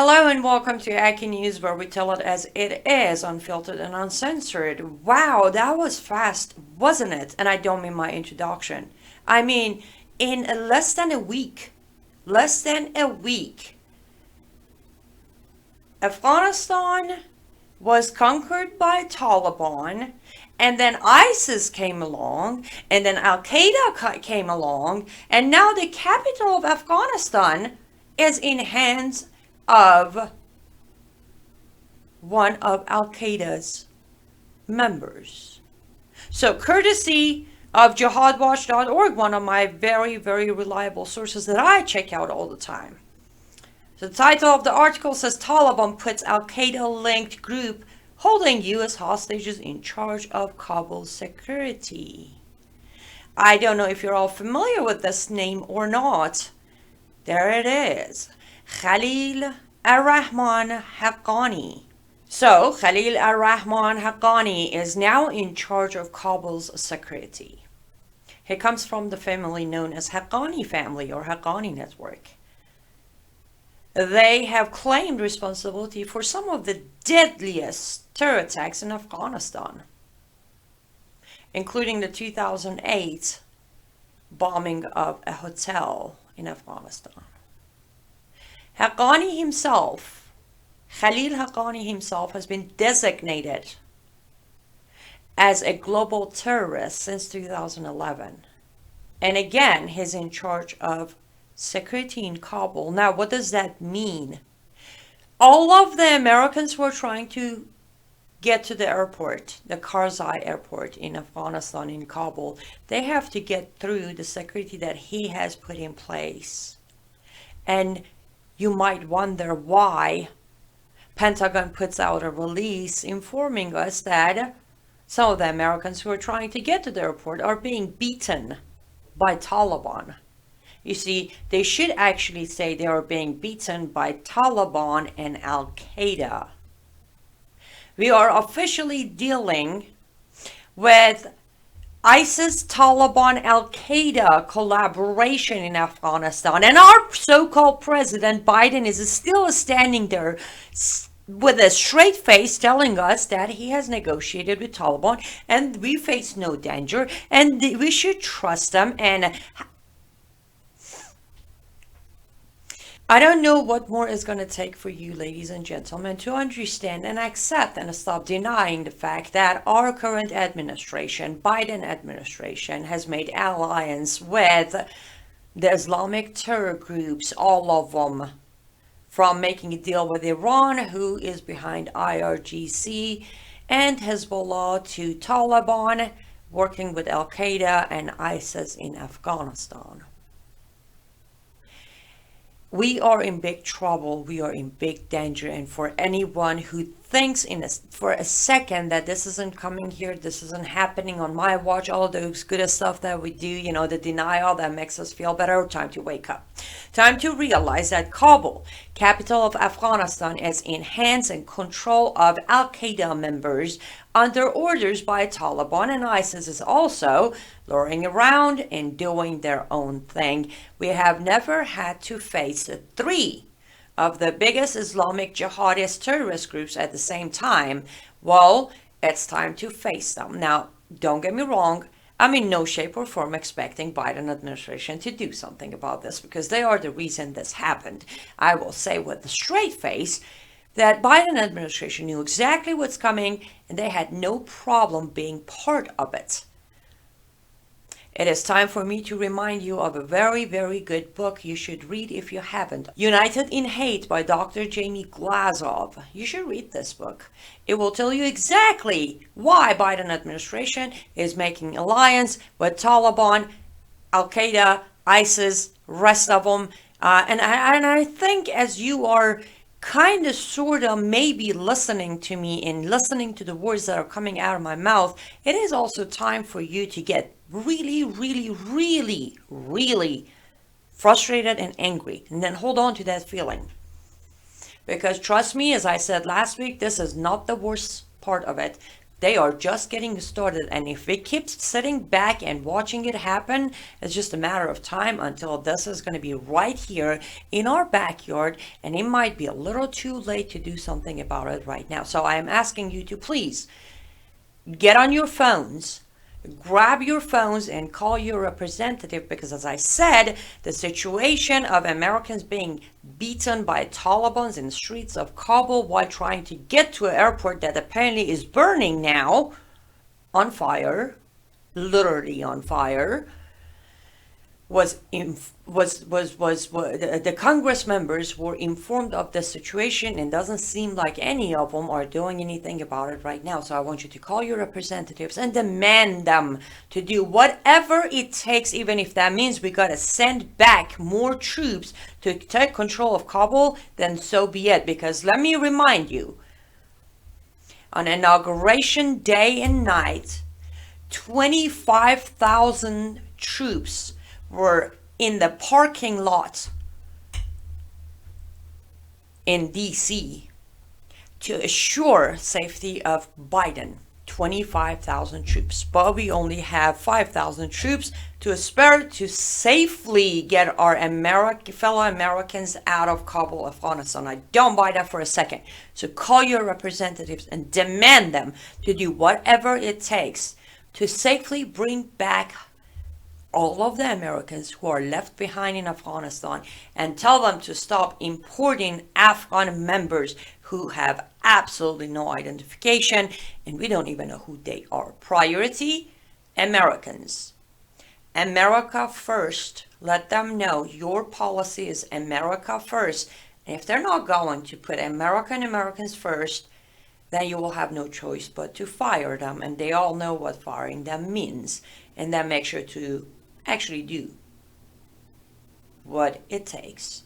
Hello and welcome to Aki News, where we tell it as it is, unfiltered and uncensored. Wow, that was fast, wasn't it? And I don't mean my introduction. I mean, in less than a week, Afghanistan was conquered by Taliban, and then ISIS came along, and then Al-Qaeda came along, and now the capital of Afghanistan is in hands of one of Al-Qaeda's members. So courtesy of jihadwatch.org, one of my very, very reliable sources that I check out all the time. So the title of the article says Taliban puts Al-Qaeda-linked group holding U.S. hostages in charge of Kabul security. I don't know if you're all familiar with this name or not. There it is. Khalil Ar-Rahman Haqqani. So, Khalil Ar-Rahman Haqqani is now in charge of Kabul's security. He comes from the family known as Haqqani family or Haqqani network. They have claimed responsibility for some of the deadliest terror attacks in Afghanistan, including the 2008 bombing of a hotel in Afghanistan. Haqqani himself, Khalil Haqqani himself, has been designated as a global terrorist since 2011. And again, he's in charge of security in Kabul. Now, what does that mean? All of the Americans who are trying to get to the airport, the Karzai airport in Afghanistan, in Kabul, they have to get through the security that he has put in place. And you might wonder why Pentagon puts out a release informing us that some of the Americans who are trying to get to the airport are being beaten by Taliban. You see, they should actually say they are being beaten by Taliban and Al-Qaeda. We are officially dealing with ISIS, Taliban, Al-Qaeda collaboration in Afghanistan. And our so-called President Biden is still standing there with a straight face telling us that he has negotiated with Taliban and we face no danger and we should trust them. And I don't know what more is going to take for you, ladies and gentlemen, to understand and accept and stop denying the fact that our current administration, Biden administration, has made alliance with the Islamic terror groups, all of them, from making a deal with Iran, who is behind IRGC, and Hezbollah, to Taliban, working with Al-Qaeda and ISIS in Afghanistan. We are in big trouble, we are in big danger, and for anyone who thinks for a second that this isn't coming here, this isn't happening on my watch, all those good stuff that we do, the denial that makes us feel better, time to wake up. Time to realize that Kabul, capital of Afghanistan, is in hands and control of Al-Qaeda members under orders by Taliban, and ISIS is also luring around and doing their own thing. We have never had to face three of the biggest Islamic jihadist terrorist groups at the same time. Well, it's time to face them. Now, don't get me wrong, I'm in no shape or form expecting Biden administration to do something about this because they are the reason this happened. I will say with a straight face that Biden administration knew exactly what's coming and they had no problem being part of it. It is time for me to remind you of a very, very good book you should read if you haven't. United in Hate by Dr. Jamie Glazov. You should read this book. It will tell you exactly why Biden administration is making alliance with Taliban, Al-Qaeda, ISIS, rest of them. And I think as you are kind of sort of maybe listening to me and listening to the words that are coming out of my mouth, it is also time for you to get really, really, really, really frustrated and angry. And then hold on to that feeling. Because trust me, as I said last week, this is not the worst part of it. They are just getting started, and if we keep sitting back and watching it happen, it's just a matter of time until this is going to be right here in our backyard, and it might be a little too late to do something about it right now. So I am asking you to please get on your phones, grab your phones and call your representative, because as I said, the situation of Americans being beaten by Taliban in the streets of Kabul while trying to get to an airport that apparently is burning now, on fire, literally on fire, the Congress members were informed of the situation, and doesn't seem like any of them are doing anything about it right now. So I want you to call your representatives and demand them to do whatever it takes, even if that means we gotta send back more troops to take control of Kabul, then so be it. Because let me remind you, on inauguration day and night, 25,000 troops were in the parking lot in DC to assure safety of Biden. 25,000 troops, but we only have 5,000 troops to spare to safely get our fellow Americans out of Kabul, Afghanistan. I don't buy that for a second. So call your representatives and demand them to do whatever it takes to safely bring back all of the Americans who are left behind in Afghanistan, and tell them to stop importing Afghan members who have absolutely no identification, and we don't even know who they are. Priority, Americans. America first. Let them know your policy is America first. And if they're not going to put Americans first, then you will have no choice but to fire them. And they all know what firing them means. And then make sure to actually do what it takes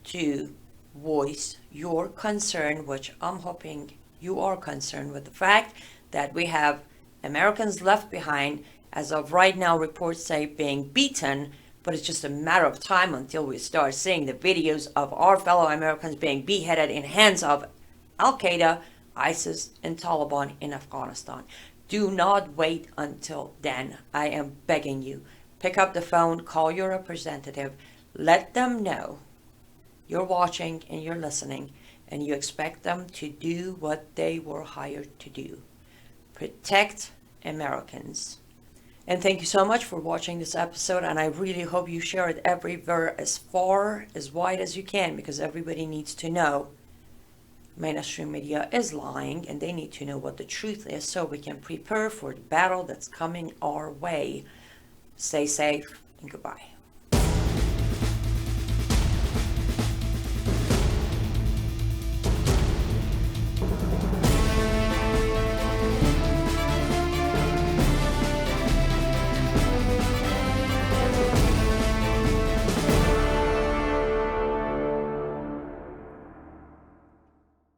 to voice your concern, which I'm hoping you are concerned with the fact that we have Americans left behind. As of right now, reports say being beaten, but it's just a matter of time until we start seeing the videos of our fellow Americans being beheaded in hands of Al-Qaeda, ISIS, and Taliban in Afghanistan. Do not wait until then. I am begging you. Pick up the phone, call your representative, let them know you're watching and you're listening, and you expect them to do what they were hired to do. Protect Americans. And thank you so much for watching this episode, and I really hope you share it everywhere, as far, as wide as you can, because everybody needs to know mainstream media is lying, and they need to know what the truth is so we can prepare for the battle that's coming our way. Stay safe and goodbye.